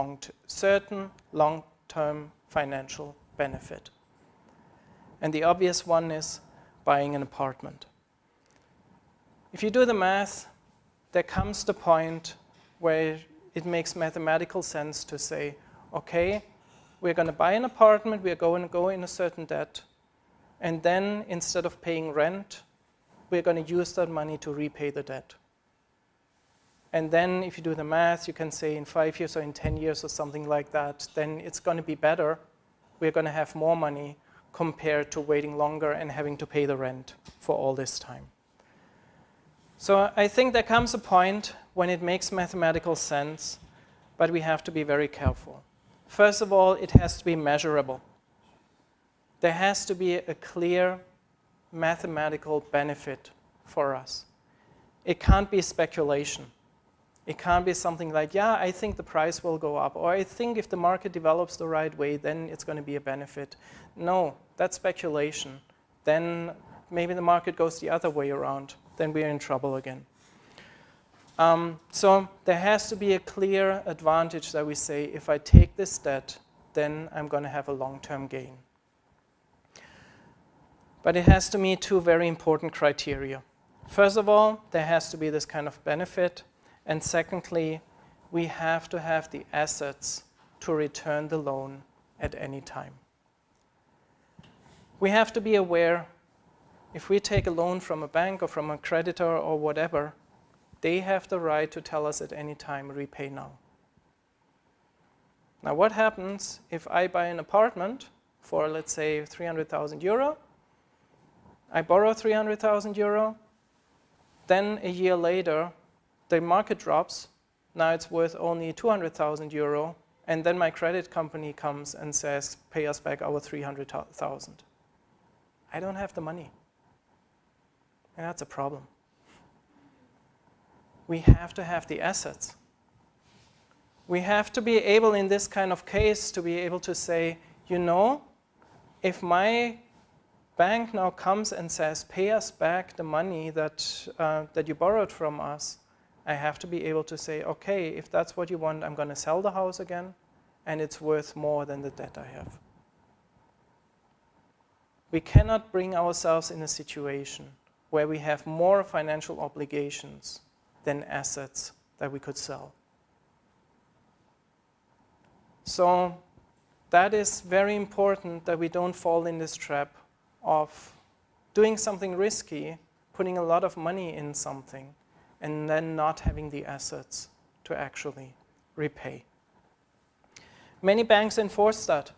long-term financial benefit. And the obvious one is buying an apartment. If you do the math, there comes the point where it makes mathematical sense to say, okay, we're going to buy an apartment, we're going to go in a certain debt, and then instead of paying rent, we're going to use that money to repay the debt. And then if you do the math, you can say in 5 years or in 10 years or something like that, then it's going to be better. We're going to have more money compared to waiting longer and having to pay the rent for all this time. So I think there comes a point when it makes mathematical sense, but we have to be very careful. First of all, it has to be measurable. There has to be a clear mathematical benefit for us. It can't be speculation. It can't be something like, yeah, I think the price will go up, or I think if the market develops the right way, then it's going to be a benefit. No, that's speculation. Then maybe the market goes the other way around. Then we're in trouble again. So there has to be a clear advantage that we say, if I take this debt, then I'm going to have a long-term gain. But it has to meet two very important criteria. First of all, there has to be this kind of benefit. And secondly, we have to have the assets to return the loan at any time. We have to be aware, if we take a loan from a bank or from a creditor or whatever, they have the right to tell us at any time, repay now. Now, what happens if I buy an apartment for, let's say, 300,000 euro? I borrow 300,000 euro. Then a year later, the market drops. Now it's worth only 200,000 euro. And then my credit company comes and says, pay us back our 300,000. I don't have the money. And that's a problem. We have to have the assets. We have to be able, in this kind of case, to be able to say, if my bank now comes and says, pay us back the money that you borrowed from us, I have to be able to say, okay, if that's what you want, I'm going to sell the house again, and it's worth more than the debt I have. We cannot bring ourselves in a situation where we have more financial obligations than assets that we could sell. So that is very important, that we don't fall in this trap of doing something risky, putting a lot of money in something, and then not having the assets to actually repay. Many banks enforce that.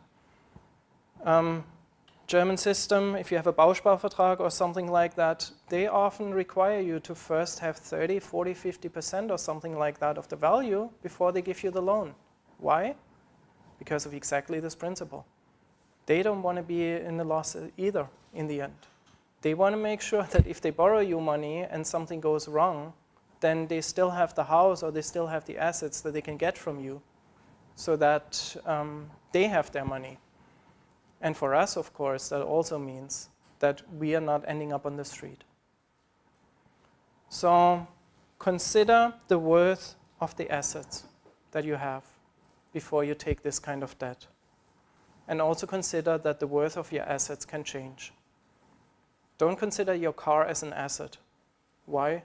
German system, if you have a Bausparvertrag or something like that, they often require you to first have 30, 40, 50% or something like that of the value before they give you the loan. Why? Because of exactly this principle. They don't want to be in the loss either in the end. They want to make sure that if they borrow you money and something goes wrong, then they still have the house or they still have the assets that they can get from you, so that they have their money. And for us, of course, that also means that we are not ending up on the street. So consider the worth of the assets that you have before you take this kind of debt. And also consider that the worth of your assets can change. Don't consider your car as an asset. Why?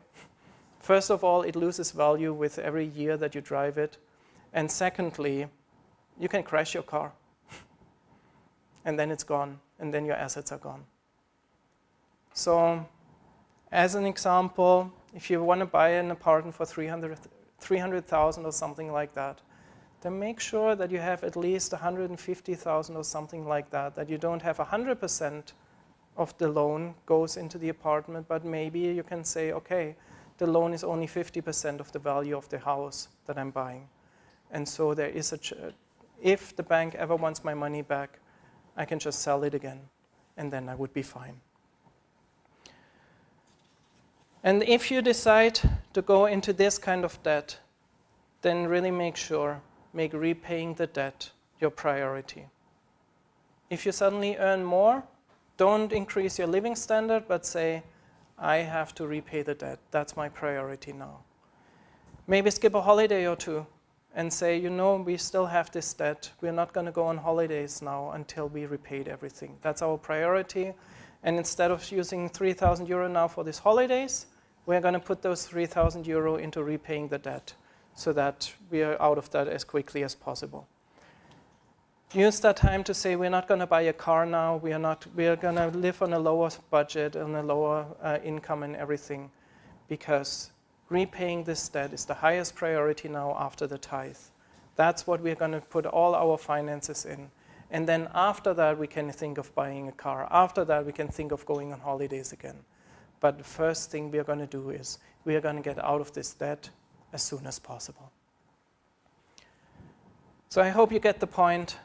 First of all, it loses value with every year that you drive it. And secondly, you can crash your car. And then it's gone, and then your assets are gone. So, as an example, if you want to buy an apartment for 300,000 or something like that, then make sure that you have at least 150,000 or something like that, that you don't have 100% of the loan goes into the apartment, but maybe you can say, okay, the loan is only 50% of the value of the house that I'm buying. And so there is if the bank ever wants my money back, I can just sell it again, and then I would be fine. And if you decide to go into this kind of debt, then really make repaying the debt your priority. If you suddenly earn more, don't increase your living standard, but say, I have to repay the debt. That's my priority now. Maybe skip a holiday or two and say, we still have this debt. We're not going to go on holidays now until we repaid everything. That's our priority. And instead of using 3,000 euro now for these holidays, we're going to put those 3,000 euro into repaying the debt so that we are out of that as quickly as possible. Use that time to say, we're not going to buy a car now. We are going to live on a lower budget, on a lower income and everything, because repaying this debt is the highest priority now after the tithe. That's what we're going to put all our finances in. And then after that, we can think of buying a car. After that, we can think of going on holidays again. But the first thing we are going to do is we are going to get out of this debt as soon as possible. So I hope you get the point.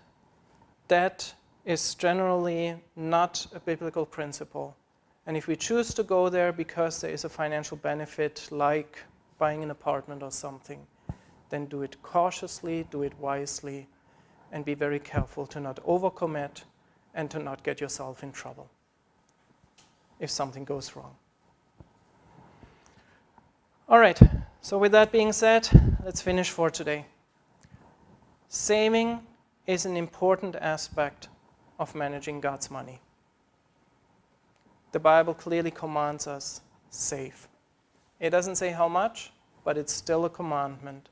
Debt is generally not a biblical principle. And if we choose to go there because there is a financial benefit, like buying an apartment or something, then do it cautiously, do it wisely, and be very careful to not overcommit and to not get yourself in trouble if something goes wrong. All right, so with that being said, let's finish for today. Saving is an important aspect of managing God's money. The Bible clearly commands us, save. It doesn't say how much, but it's still a commandment.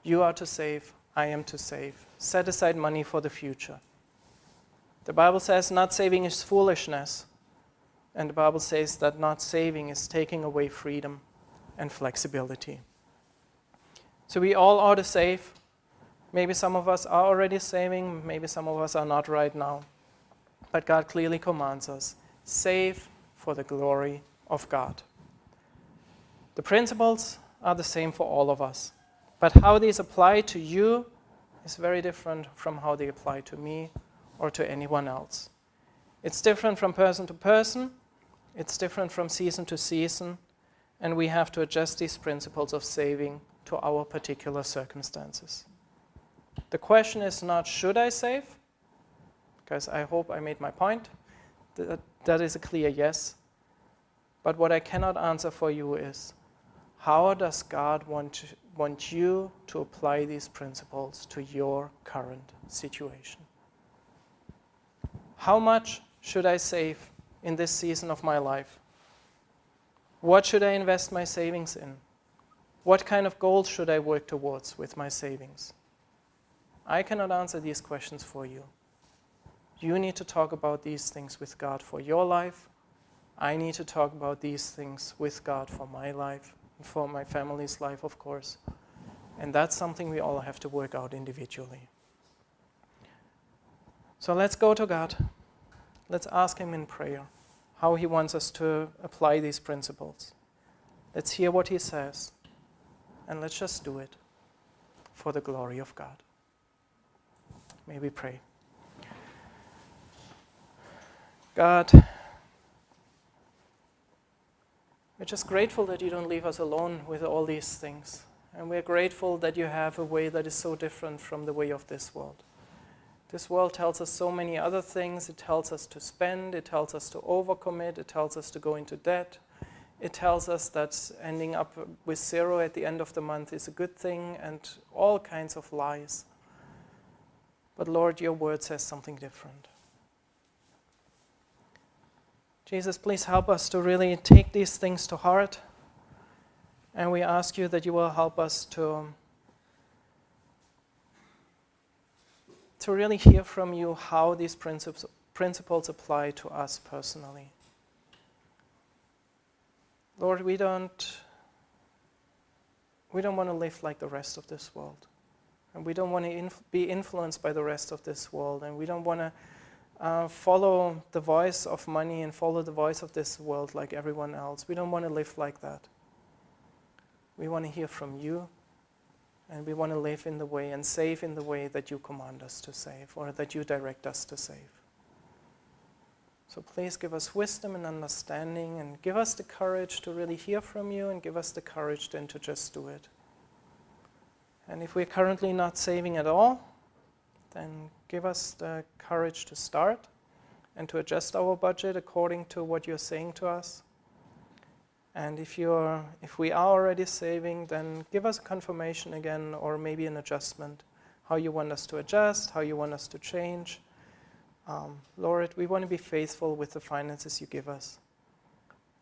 You are to save, I am to save. Set aside money for the future. The Bible says not saving is foolishness, and the Bible says that not saving is taking away freedom and flexibility. So we all ought to save. Maybe some of us are already saving, maybe some of us are not right now. But God clearly commands us, save for the glory of God. The principles are the same for all of us, but how these apply to you is very different from how they apply to me or to anyone else. It's different from person to person. It's different from season to season, and we have to adjust these principles of saving to our particular circumstances. The question is not, should I save? Because I hope I made my point. That is a clear yes. But what I cannot answer for you is, how does God want you to apply these principles to your current situation? How much should I save in this season of my life? What should I invest my savings in? What kind of goals should I work towards with my savings? I cannot answer these questions for you. You need to talk about these things with God for your life. I need to talk about these things with God for my life, and for my family's life, of course. And that's something we all have to work out individually. So let's go to God. Let's ask Him in prayer how He wants us to apply these principles. Let's hear what He says, and let's just do it for the glory of God. May we pray. God, we're just grateful that you don't leave us alone with all these things. And we're grateful that you have a way that is so different from the way of this world. This world tells us so many other things. It tells us to spend. It tells us to overcommit. It tells us to go into debt. It tells us that ending up with zero at the end of the month is a good thing, and all kinds of lies. But Lord, your word says something different. Jesus, please help us to really take these things to heart. And we ask you that you will help us to really hear from you how these principles apply to us personally. Lord, we don't want to live like the rest of this world. And we don't want to be influenced by the rest of this world. And we don't want to follow the voice of money and follow the voice of this world like everyone else. We don't want to live like that. We want to hear from you, and we want to live in the way and save in the way that you command us to save, or that you direct us to save. So please give us wisdom and understanding, and give us the courage to really hear from you, and give us the courage then to just do it. And if we're currently not saving at all, then give us the courage to start and to adjust our budget according to what you're saying to us. And if we are already saving, then give us a confirmation again, or maybe an adjustment, how you want us to adjust, how you want us to change. Lord, we want to be faithful with the finances you give us,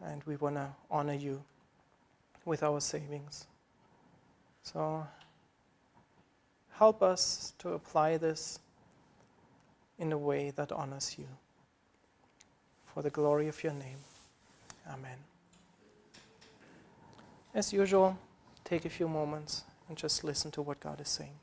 and we want to honor you with our savings. So help us to apply this in a way that honors you. For the glory of your name. Amen. As usual, take a few moments and just listen to what God is saying.